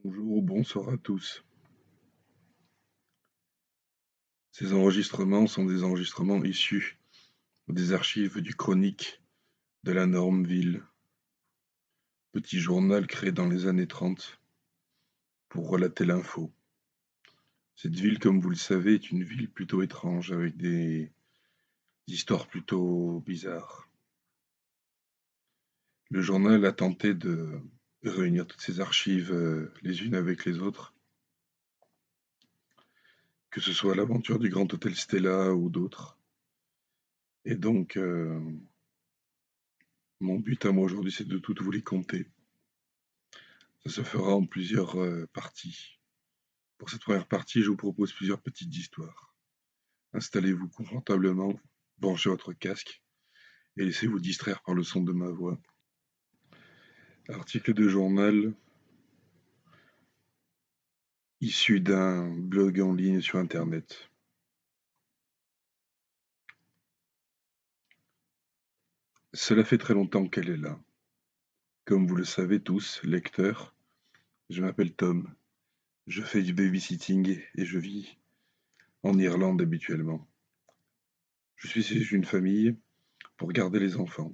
Bonjour ou bonsoir à tous. Ces enregistrements sont des enregistrements issus des archives du Chronique de la Normeville, petit journal créé dans les années 30 pour relater l'info. Cette ville, comme vous le savez, est une ville plutôt étrange avec des histoires plutôt bizarres. Le journal a tenté de réunir toutes ces archives les unes avec les autres, que ce soit l'aventure du Grand Hôtel Stella ou d'autres. Et donc, mon but à moi aujourd'hui, c'est de toutes vous les conter. Ça se fera en plusieurs parties. Pour cette première partie, je vous propose plusieurs petites histoires. Installez-vous confortablement, branchez votre casque et laissez-vous distraire par le son de ma voix. Article de journal issu d'un blog en ligne sur Internet. Cela fait très longtemps qu'elle est là. Comme vous le savez tous, lecteurs, je m'appelle Tom. Je fais du babysitting et je vis en Irlande habituellement. Je suis chez une famille pour garder les enfants.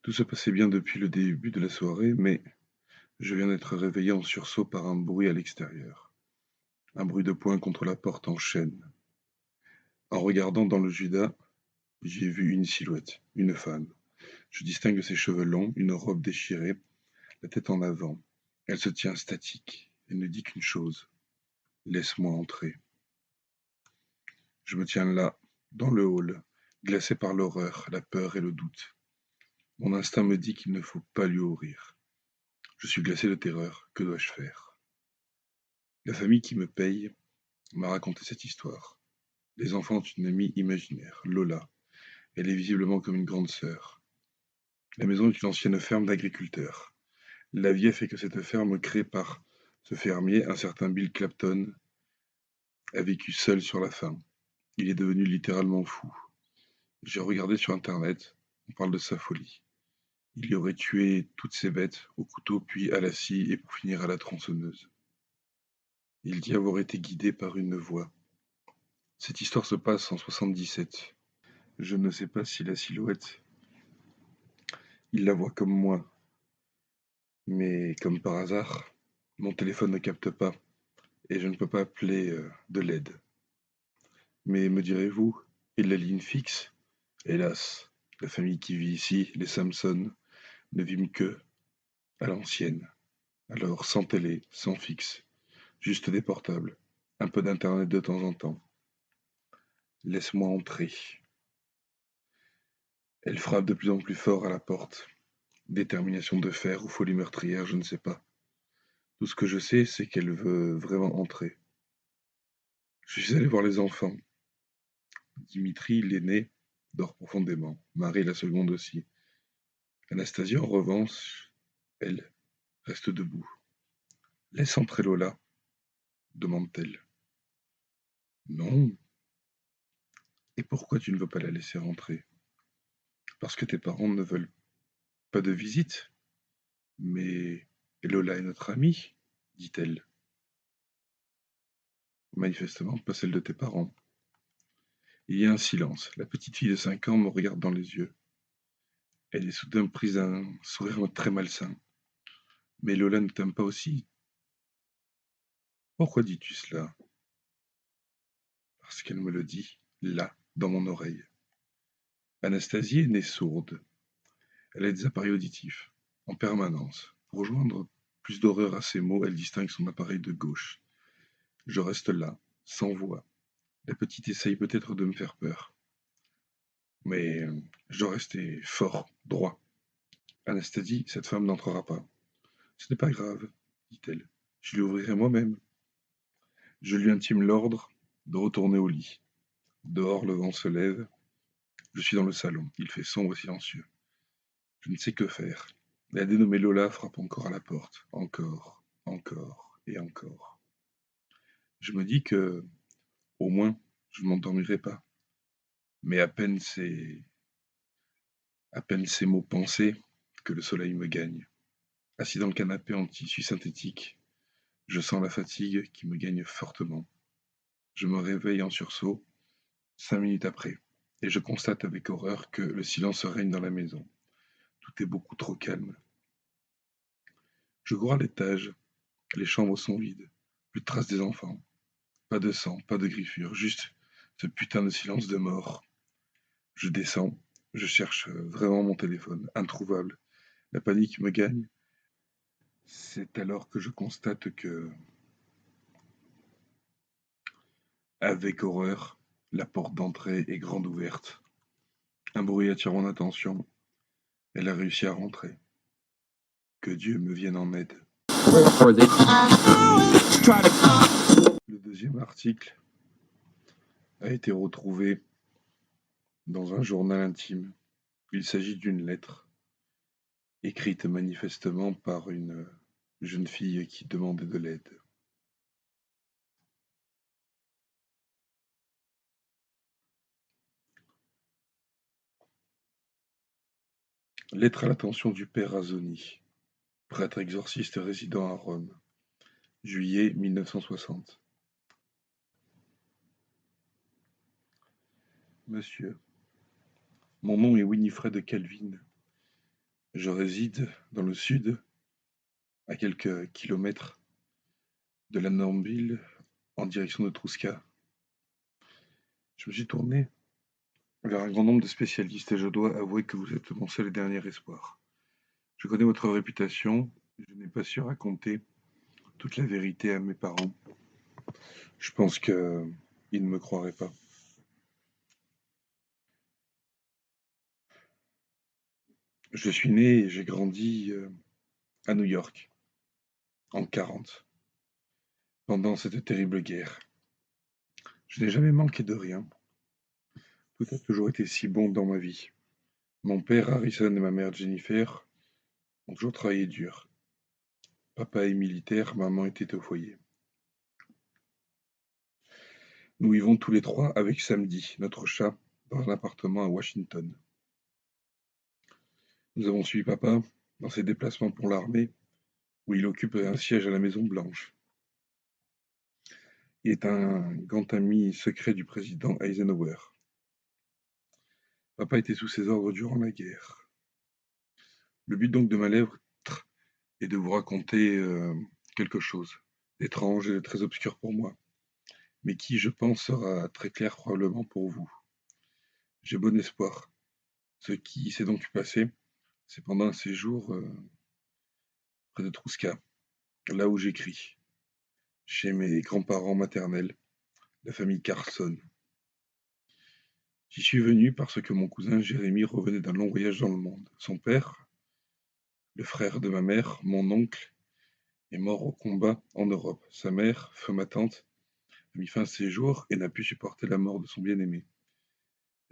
Tout se passait bien depuis le début de la soirée, mais je viens d'être réveillé en sursaut par un bruit à l'extérieur. Un bruit de poing contre la porte en chaîne. En regardant dans le Judas, j'ai vu une silhouette, une femme. Je distingue ses cheveux longs, une robe déchirée, la tête en avant. Elle se tient statique. Elle ne dit qu'une chose. Laisse-moi entrer. Je me tiens là, dans le hall, glacé par l'horreur, la peur et le doute. Mon instinct me dit qu'il ne faut pas lui ouvrir. Je suis glacé de terreur. Que dois-je faire? La famille qui me paye m'a raconté cette histoire. Les enfants ont une amie imaginaire, Lola. Elle est visiblement comme une grande sœur. La maison est une ancienne ferme d'agriculteurs. La vie a fait que cette ferme créée par ce fermier, un certain Bill Clapton, a vécu seul sur la fin. Il est devenu littéralement fou. J'ai regardé sur internet, on parle de sa folie. Il y aurait tué toutes ses bêtes au couteau puis à la scie et pour finir à la tronçonneuse. Il dit avoir été guidé par une voix. Cette histoire se passe en 77. Je ne sais pas si la silhouette, il la voit comme moi, mais comme par hasard, mon téléphone ne capte pas et je ne peux pas appeler de l'aide. Mais me direz-vous, et la ligne fixe? Hélas, la famille qui vit ici, les Samson, ne vit que à l'ancienne. Alors sans télé, sans fixe, juste des portables, un peu d'internet de temps en temps. Laisse-moi entrer. Elle frappe de plus en plus fort à la porte. Détermination de fer ou folie meurtrière, je ne sais pas. Tout ce que je sais, c'est qu'elle veut vraiment entrer. Je suis allé voir les enfants. Dimitri, l'aîné, dort profondément. Marie, la seconde aussi. Anastasia, en revanche, elle, reste debout. Laisse entrer Lola, demande-t-elle. Non. Et pourquoi tu ne veux pas la laisser rentrer? Parce que tes parents ne veulent pas de visite. Mais Lola est notre amie, dit-elle. Manifestement pas celle de tes parents. Il y a un silence. La petite fille de 5 ans me regarde dans les yeux. Elle est soudain prise d'un sourire très malsain. Mais Lola ne t'aime pas aussi. Pourquoi dis-tu cela? Parce qu'elle me le dit, là, dans mon oreille. Anastasie est née sourde. Elle a des appareils auditifs, en permanence. Pour joindre plus d'horreur à ses mots, elle distingue son appareil de gauche. Je reste là, sans voix. La petite essaye peut-être de me faire peur. Mais je dois rester fort, droit. Anastasie, cette femme n'entrera pas. Ce n'est pas grave, dit-elle. Je lui ouvrirai moi-même. Je lui intime l'ordre de retourner au lit. Dehors, le vent se lève. Je suis dans le salon. Il fait sombre et silencieux. Je ne sais que faire. La dénommée Lola frappe encore à la porte. Encore, encore et encore. Je me dis que, au moins, je ne m'endormirai pas. Mais à peine ces mots pensés que le soleil me gagne. Assis dans le canapé en tissu synthétique, je sens la fatigue qui me gagne fortement. Je me réveille en sursaut, 5 minutes après, et je constate avec horreur que le silence règne dans la maison. Tout est beaucoup trop calme. Je cours à l'étage, les chambres sont vides, plus de traces des enfants, pas de sang, pas de griffures, juste ce putain de silence de mort. Je descends, je cherche vraiment mon téléphone, introuvable. La panique me gagne. C'est alors que je constate que, avec horreur, la porte d'entrée est grande ouverte. Un bruit attire mon attention. Elle a réussi à rentrer. Que Dieu me vienne en aide. Le deuxième article a été retrouvé dans un journal intime. Il s'agit d'une lettre, écrite manifestement par une jeune fille qui demandait de l'aide. Lettre à l'attention du père Razzoni, prêtre exorciste résident à Rome, juillet 1960. Monsieur, mon nom est Winifred Calvin. Je réside dans le sud, à quelques kilomètres de la Normville, en direction de Trousca. Je me suis tourné vers un grand nombre de spécialistes et je dois avouer que vous êtes mon seul et dernier espoir. Je connais votre réputation, je n'ai pas su raconter toute la vérité à mes parents. Je pense qu'ils ne me croiraient pas. Je suis né et j'ai grandi à New York, en 40, pendant cette terrible guerre. Je n'ai jamais manqué de rien. Tout a toujours été si bon dans ma vie. Mon père Harrison et ma mère Jennifer ont toujours travaillé dur. Papa est militaire, maman était au foyer. Nous vivons tous les trois avec Samedi, notre chat, dans un appartement à Washington. Nous avons suivi papa dans ses déplacements pour l'armée, où il occupe un siège à la Maison Blanche. Il est un grand ami secret du président Eisenhower. Papa était sous ses ordres durant la guerre. Le but donc de ma lettre est de vous raconter quelque chose d'étrange et de très obscur pour moi, mais qui, je pense, sera très clair probablement pour vous. J'ai bon espoir. Ce qui s'est donc passé, c'est pendant un séjour près de Trousca, là où j'écris, chez mes grands-parents maternels, la famille Carson. J'y suis venu parce que mon cousin Jérémy revenait d'un long voyage dans le monde. Son père, le frère de ma mère, mon oncle, est mort au combat en Europe. Sa mère, feu ma tante, a mis fin à ses jours et n'a pu supporter la mort de son bien-aimé.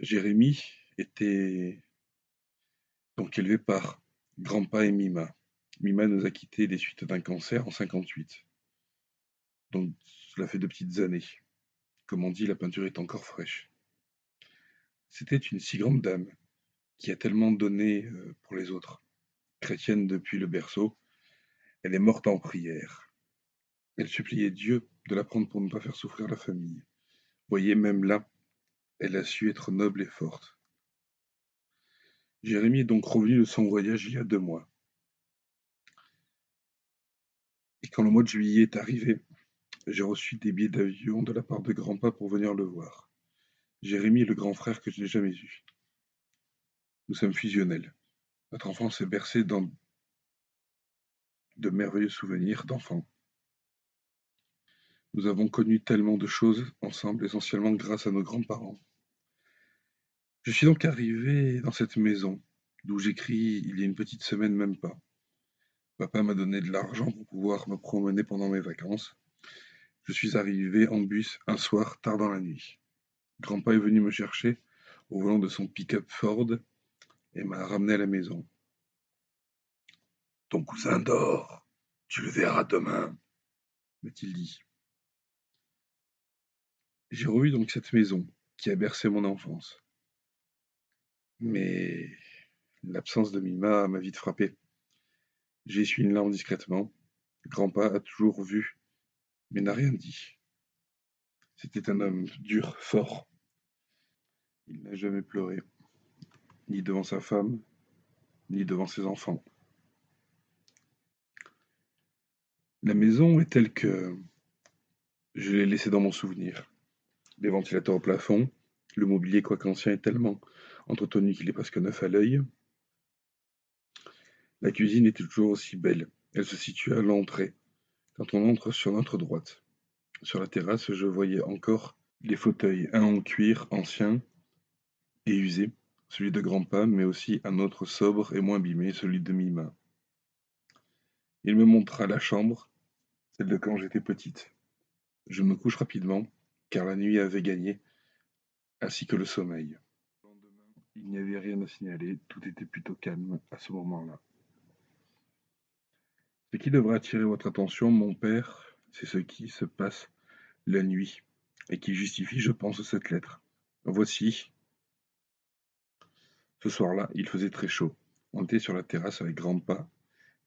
Jérémy était donc élevé par Grandpa et Mima. Mima nous a quittés des suites d'un cancer en 58. Donc cela fait de petites années. Comme on dit, la peinture est encore fraîche. C'était une si grande dame qui a tellement donné pour les autres. Chrétienne depuis le berceau, elle est morte en prière. Elle suppliait Dieu de la prendre pour ne pas faire souffrir la famille. Voyez, même là, elle a su être noble et forte. Jérémy est donc revenu de son voyage il y a 2 mois. Et quand le mois de juillet est arrivé, j'ai reçu des billets d'avion de la part de grand-pa pour venir le voir. Jérémy est le grand frère que je n'ai jamais eu. Nous sommes fusionnels. Notre enfance est bercée dans de merveilleux souvenirs d'enfants. Nous avons connu tellement de choses ensemble, essentiellement grâce à nos grands-parents. Je suis donc arrivé dans cette maison, d'où j'écris il y a une petite semaine même pas. Papa m'a donné de l'argent pour pouvoir me promener pendant mes vacances. Je suis arrivé en bus un soir tard dans la nuit. Grandpa est venu me chercher au volant de son pick-up Ford et m'a ramené à la maison. Ton cousin dort, tu le verras demain, m'a-t-il dit. J'ai revu donc cette maison qui a bercé mon enfance. Mais l'absence de Mima m'a vite frappé. J'ai essuyé une larme discrètement. Grand-pa a toujours vu, mais n'a rien dit. C'était un homme dur, fort. Il n'a jamais pleuré, ni devant sa femme, ni devant ses enfants. La maison est telle que je l'ai laissée dans mon souvenir. Des ventilateurs au plafond, le mobilier, quoique ancien, est tellement entretenu qu'il est presque neuf à l'œil. La cuisine est toujours aussi belle. Elle se situe à l'entrée, quand on entre sur notre droite. Sur la terrasse, je voyais encore les fauteuils, un en cuir ancien et usé, celui de grand-pa, mais aussi un autre sobre et moins abîmé, celui de Mima. Il me montra la chambre, celle de quand j'étais petite. Je me couche rapidement, car la nuit avait gagné, ainsi que le sommeil. Le lendemain, il n'y avait rien à signaler, tout était plutôt calme à ce moment-là. Ce qui devrait attirer votre attention, mon père, c'est ce qui se passe la nuit, et qui justifie, je pense, cette lettre. Voici. Ce soir-là, il faisait très chaud. On était sur la terrasse avec Grandpa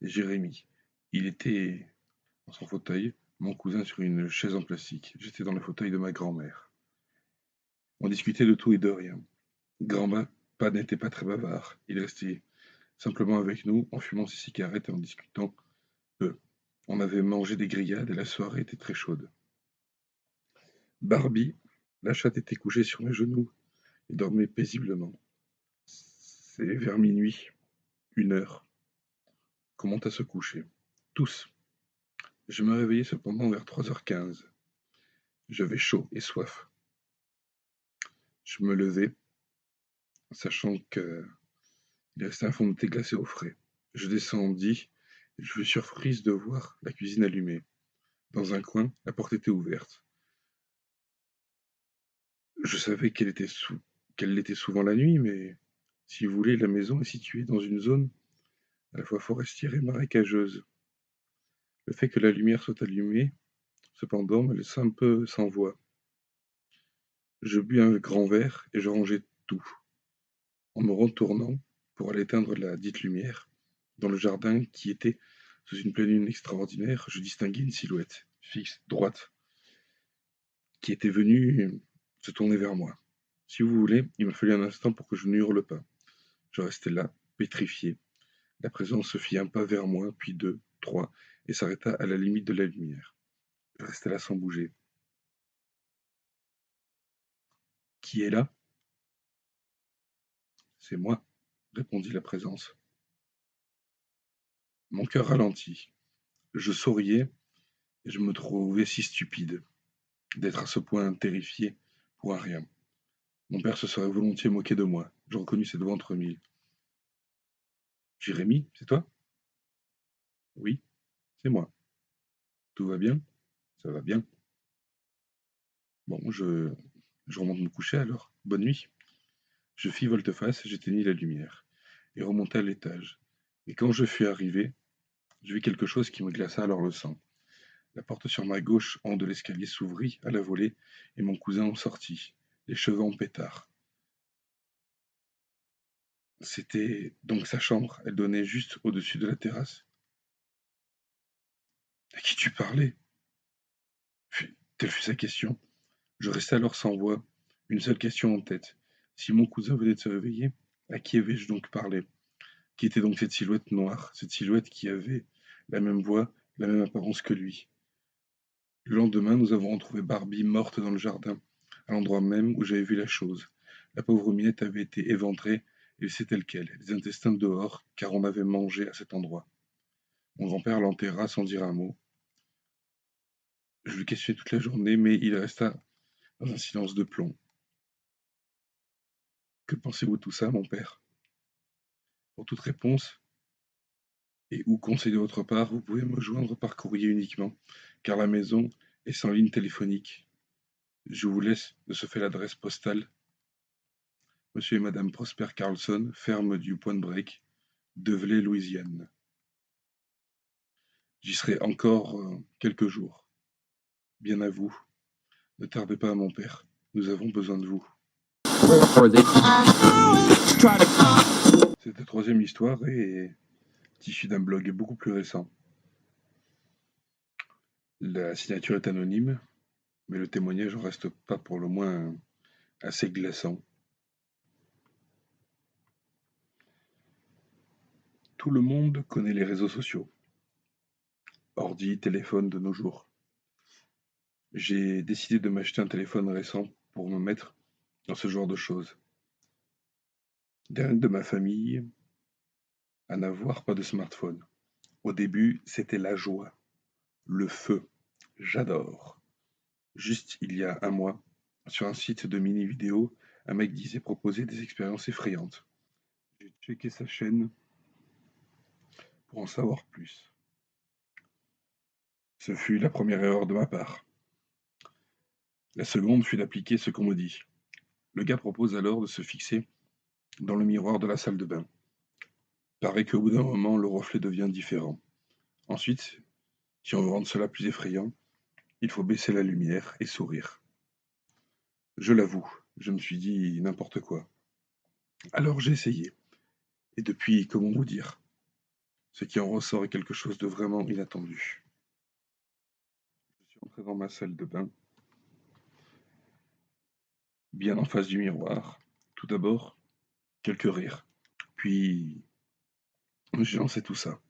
et Jérémie. Il était dans son fauteuil, mon cousin sur une chaise en plastique. J'étais dans le fauteuil de ma grand-mère. On discutait de tout et de rien. Grandpa n'était pas très bavard. Il restait simplement avec nous, en fumant ses cigarettes et en discutant peu. On avait mangé des grillades et la soirée était très chaude. Barbie, la chatte, était couchée sur mes genoux et dormait paisiblement. C'est vers minuit, 1 heure, qu'on monte à se coucher. Tous. Je me réveillais cependant vers 3h15. J'avais chaud et soif. Je me levai, sachant qu'il restait un fond de thé glacé au frais. Je descendis et je fus surprise de voir la cuisine allumée. Dans un coin, la porte était ouverte. Je savais qu'elle l'était souvent la nuit, mais si vous voulez, la maison est située dans une zone à la fois forestière et marécageuse. Le fait que la lumière soit allumée, cependant, me laissa un peu sans voix. Je bus un grand verre et je rangeai tout. En me retournant pour aller éteindre la dite lumière, dans le jardin qui était sous une pleine lune extraordinaire, je distinguai une silhouette, fixe, droite, qui était venue se tourner vers moi. Si vous voulez, il me fallut un instant pour que je ne hurle pas. Je restai là, pétrifié. La présence se fit un pas vers moi, puis 2, 3, et s'arrêta à la limite de la lumière. Je restai là sans bouger. Qui est là? C'est moi, répondit la présence. Mon cœur ralentit. Je souriais, et je me trouvais si stupide d'être à ce point terrifié pour un rien. Mon père se serait volontiers moqué de moi. Je reconnus cette voix entre mille. Jérémie, c'est toi? Oui, c'est moi. Tout va bien? Ça va bien. Bon, je remonte me coucher alors. Bonne nuit. Je fis volte-face, j'éteignis la lumière et remontai à l'étage. Et quand je fus arrivé, je vis quelque chose qui me glaça alors le sang. La porte sur ma gauche en de l'escalier s'ouvrit à la volée et mon cousin en sortit, les cheveux en pétard. C'était donc sa chambre, elle donnait juste au-dessus de la terrasse. À qui tu parlais? Telle fut sa question. Je restai alors sans voix, une seule question en tête. Si mon cousin venait de se réveiller, à qui avais-je donc parlé? Qui était donc cette silhouette noire, cette silhouette qui avait la même voix, la même apparence que lui? Le lendemain, nous avons retrouvé Barbie morte dans le jardin, à l'endroit même où j'avais vu la chose. La pauvre Minette avait été éventrée et laissée telle quelle, les intestins dehors, car on avait mangé à cet endroit. Mon grand-père l'enterra sans dire un mot. Je lui questionnai toute la journée, mais il resta dans un silence de plomb. Que pensez-vous de tout ça, mon père? Pour toute réponse et ou conseil de votre part, vous pouvez me joindre par courrier uniquement, car la maison est sans ligne téléphonique. Je vous laisse de ce fait l'adresse postale. Monsieur et Madame Prosper Carlson, ferme du Point Break, Develey, Louisiane. J'y serai encore quelques jours. Bien à vous. Ne tardez pas, mon père. Nous avons besoin de vous. Cette troisième histoire est issu d'un blog beaucoup plus récent. La signature est anonyme, mais le témoignage en reste pas pour le moins assez glaçant. Tout le monde connaît les réseaux sociaux, ordi, téléphone de nos jours. J'ai décidé de m'acheter un téléphone récent pour me mettre dans ce genre de choses. Dernier de ma famille à n'avoir pas de smartphone. Au début, c'était la joie, le feu. J'adore. Juste il y a un mois, sur un site de mini-vidéo, un mec disait proposer des expériences effrayantes. J'ai checké sa chaîne pour en savoir plus. Ce fut la première erreur de ma part. La seconde fut d'appliquer ce qu'on me dit. Le gars propose alors de se fixer dans le miroir de la salle de bain. Paraît qu'au bout d'un moment, le reflet devient différent. Ensuite, si on veut rendre cela plus effrayant, il faut baisser la lumière et sourire. Je l'avoue, je me suis dit n'importe quoi. Alors j'ai essayé. Et depuis, comment vous dire, ce qui en ressort est quelque chose de vraiment inattendu. Je suis entré dans ma salle de bain, bien en face du miroir. Tout d'abord, quelques rires. Puis, j'ai lancé tout ça.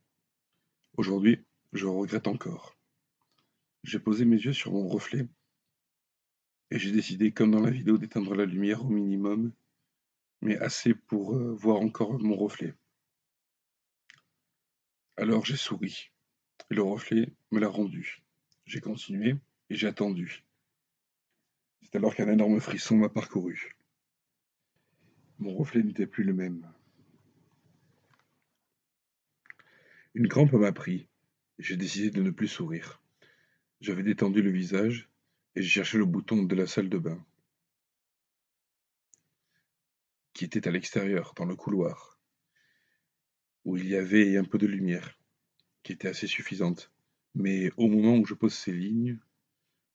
Aujourd'hui, je regrette encore. J'ai posé mes yeux sur mon reflet et j'ai décidé, comme dans la vidéo, d'éteindre la lumière au minimum, mais assez pour voir encore mon reflet. Alors j'ai souri, et le reflet me l'a rendu. J'ai continué et j'ai attendu. C'est alors qu'un énorme frisson m'a parcouru. Mon reflet n'était plus le même. Une crampe m'a pris, et j'ai décidé de ne plus sourire. J'avais détendu le visage, et j'ai cherché le bouton de la salle de bain, qui était à l'extérieur, dans le couloir, où il y avait un peu de lumière, qui était assez suffisante. Mais au moment où je pose ces lignes,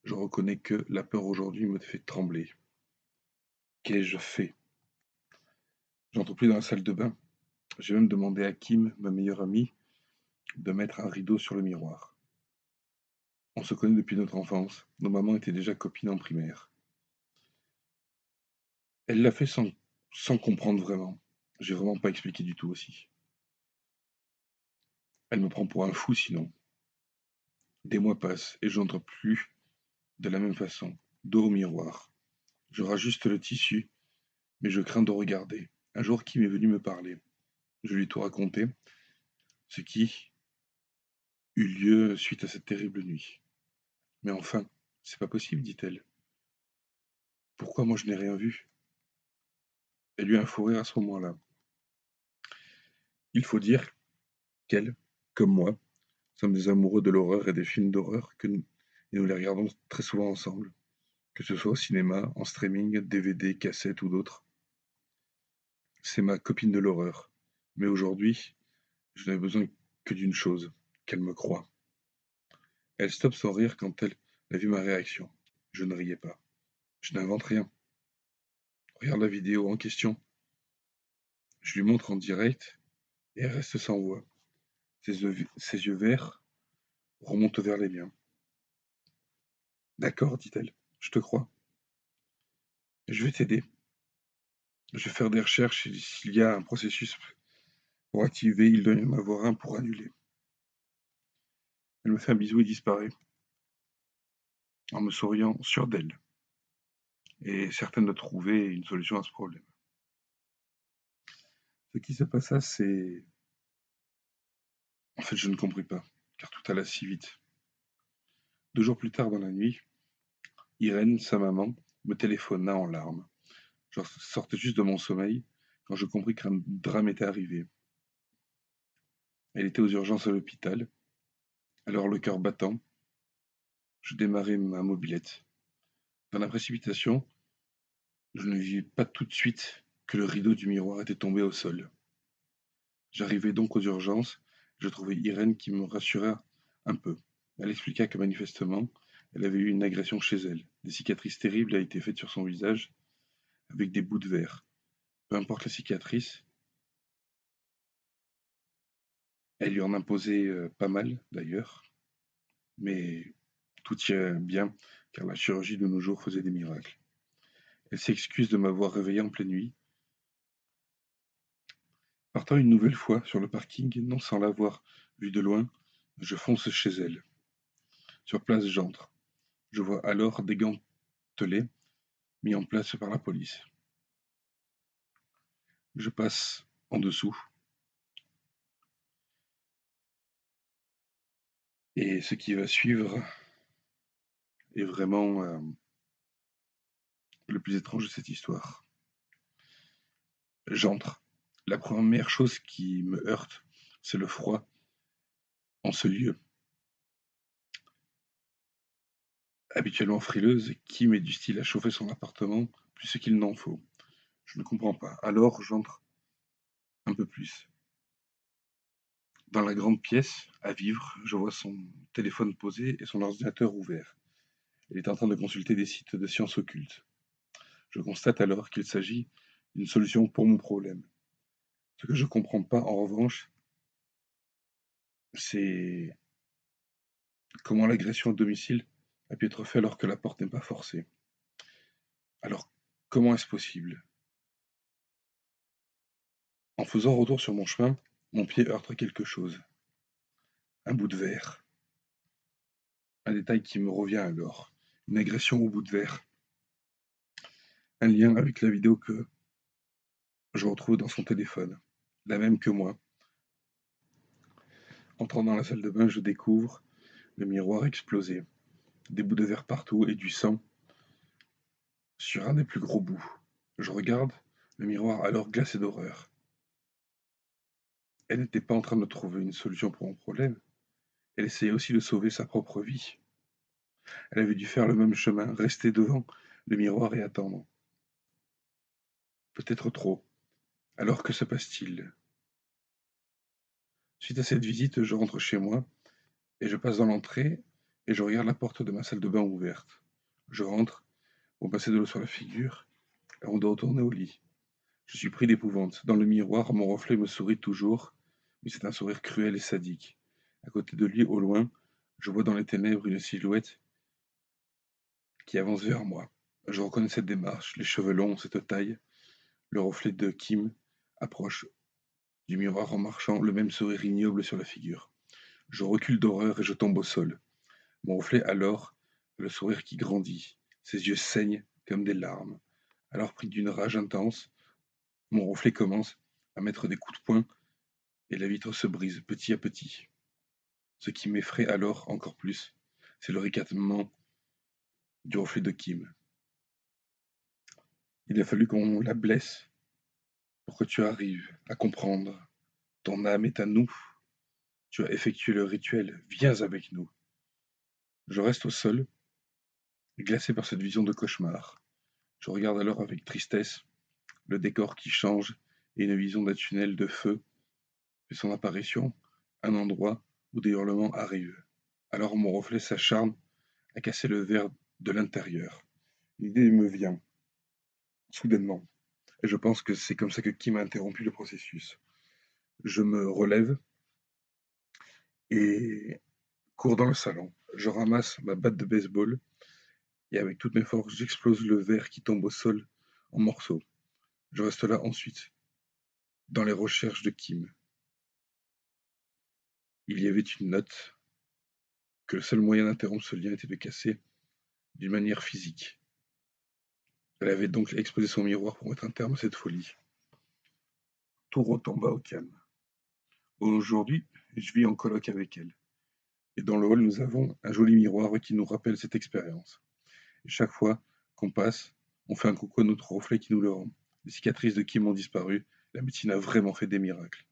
je reconnais que la peur aujourd'hui me fait trembler. Qu'ai-je fait? J'entre plus dans la salle de bain. J'ai même demandé à Kim, ma meilleure amie, de mettre un rideau sur le miroir. On se connaît depuis notre enfance. Nos mamans étaient déjà copines en primaire. Elle l'a fait sans comprendre vraiment. J'ai vraiment pas expliqué du tout aussi. Elle me prend pour un fou sinon. Des mois passent et je n'entre plus de la même façon, dos au miroir. Je rajuste le tissu, mais je crains de regarder. Un jour, Kim est venu me parler. Je lui ai tout raconté, ce qui eut lieu suite à cette terrible nuit. Mais enfin, c'est pas possible, dit-elle. Pourquoi moi je n'ai rien vu? Elle eut un fou rire à ce moment-là. Il faut dire qu'elle, comme moi, sommes des amoureux de l'horreur et des films d'horreur et nous les regardons très souvent ensemble, que ce soit au cinéma, en streaming, DVD, cassette ou d'autres. C'est ma copine de l'horreur. Mais aujourd'hui, je n'avais besoin que d'une chose, qu'elle me croie. Elle stoppe son rire quand elle a vu ma réaction. Je ne riais pas. Je n'invente rien. Regarde la vidéo en question. Je lui montre en direct et elle reste sans voix. Ses yeux verts remontent vers les miens. D'accord, dit-elle, je te crois. Je vais t'aider. Je vais faire des recherches et s'il y a un processus pour activer, il doit y en avoir un pour annuler. Elle me fait un bisou et disparaît, en me souriant sûre d'elle, et certaine de trouver une solution à ce problème. Ce qui se passa, c'est... En fait, je ne compris pas, car tout alla si vite. 2 jours plus tard dans la nuit, Irène, sa maman, me téléphona en larmes. Je sortais juste de mon sommeil quand je compris qu'un drame était arrivé. Elle était aux urgences à l'hôpital, alors le cœur battant, je démarrai ma mobilette. Dans la précipitation, je ne vis pas tout de suite que le rideau du miroir était tombé au sol. J'arrivai donc aux urgences, je trouvai Irène qui me rassura un peu. Elle expliqua que manifestement, elle avait eu une agression chez elle. Des cicatrices terribles avaient été faites sur son visage, avec des bouts de verre. Peu importe la cicatrice, Elle lui en imposait pas mal d'ailleurs, mais tout irait bien, car la chirurgie de nos jours faisait des miracles. Elle s'excuse de m'avoir réveillé en pleine nuit. Partant une nouvelle fois sur le parking, non sans l'avoir vue de loin, je fonce chez elle. Sur place, j'entre. Je vois alors des gantelets mis en place par la police. Je passe en dessous, et ce qui va suivre est vraiment le plus étrange de cette histoire. J'entre. La première chose qui me heurte, c'est le froid en ce lieu. Habituellement frileuse, qui met du style à chauffer son appartement plus qu'il n'en faut? Je ne comprends pas. Alors j'entre un peu plus. Dans la grande pièce, à vivre, je vois son téléphone posé et son ordinateur ouvert. Elle est en train de consulter des sites de sciences occultes. Je constate alors qu'il s'agit d'une solution pour mon problème. Ce que je ne comprends pas, en revanche, c'est comment l'agression à domicile a pu être faite alors que la porte n'est pas forcée. Alors, comment est-ce possible? En faisant retour sur mon chemin, mon pied heurte quelque chose. Un bout de verre. Un détail qui me revient alors. Une agression au bout de verre. Un lien avec la vidéo que je retrouve dans son téléphone. La même que moi. Entrant dans la salle de bain, je découvre le miroir explosé. Des bouts de verre partout et du sang sur un des plus gros bouts. Je regarde le miroir alors glacé d'horreur. Elle n'était pas en train de trouver une solution pour mon problème. Elle essayait aussi de sauver sa propre vie. Elle avait dû faire le même chemin, rester devant le miroir et attendre. Peut-être trop. Alors que se passe-t-il? Suite à cette visite, je rentre chez moi et je passe dans l'entrée et je regarde la porte de ma salle de bain ouverte. Je rentre, pour passer de l'eau sur la figure, avant de retourner au lit. Je suis pris d'épouvante. Dans le miroir, mon reflet me sourit toujours, mais c'est un sourire cruel et sadique. À côté de lui, au loin, je vois dans les ténèbres une silhouette qui avance vers moi. Je reconnais cette démarche, les cheveux longs, cette taille. Le reflet de Kim approche du miroir en marchant, le même sourire ignoble sur la figure. Je recule d'horreur et je tombe au sol. Mon reflet alors, le sourire qui grandit. Ses yeux saignent comme des larmes. Alors pris d'une rage intense, mon reflet commence à mettre des coups de poing et la vitre se brise petit à petit. Ce qui m'effraie alors encore plus, c'est le ricanement du reflet de Kim. Il a fallu qu'on la blesse pour que tu arrives à comprendre. Ton âme est à nous. Tu as effectué le rituel. Viens avec nous. Je reste au sol, glacé par cette vision de cauchemar. Je regarde alors avec tristesse le décor qui change et une vision d'un tunnel de feu fait son apparition, un endroit où des hurlements arrivent. Alors mon reflet s'acharne à casser le verre de l'intérieur. L'idée me vient, soudainement, et je pense que c'est comme ça que Kim a interrompu le processus. Je me relève et cours dans le salon. Je ramasse ma batte de baseball et avec toutes mes forces, j'explose le verre qui tombe au sol en morceaux. Je reste là ensuite, dans les recherches de Kim. Il y avait une note que le seul moyen d'interrompre ce lien était de casser d'une manière physique. Elle avait donc exposé son miroir pour mettre un terme à cette folie. Tout retomba au calme. Aujourd'hui, je vis en coloc avec elle. Et dans le hall, nous avons un joli miroir qui nous rappelle cette expérience. Et chaque fois qu'on passe, on fait un coucou à notre reflet qui nous le rend. Les cicatrices de Kim ont disparu. La médecine a vraiment fait des miracles.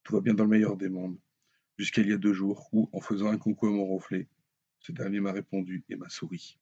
Tout va bien dans le meilleur des mondes. Jusqu'à il y a 2 jours où, en faisant un coucou à mon reflet, ce dernier m'a répondu et m'a souri.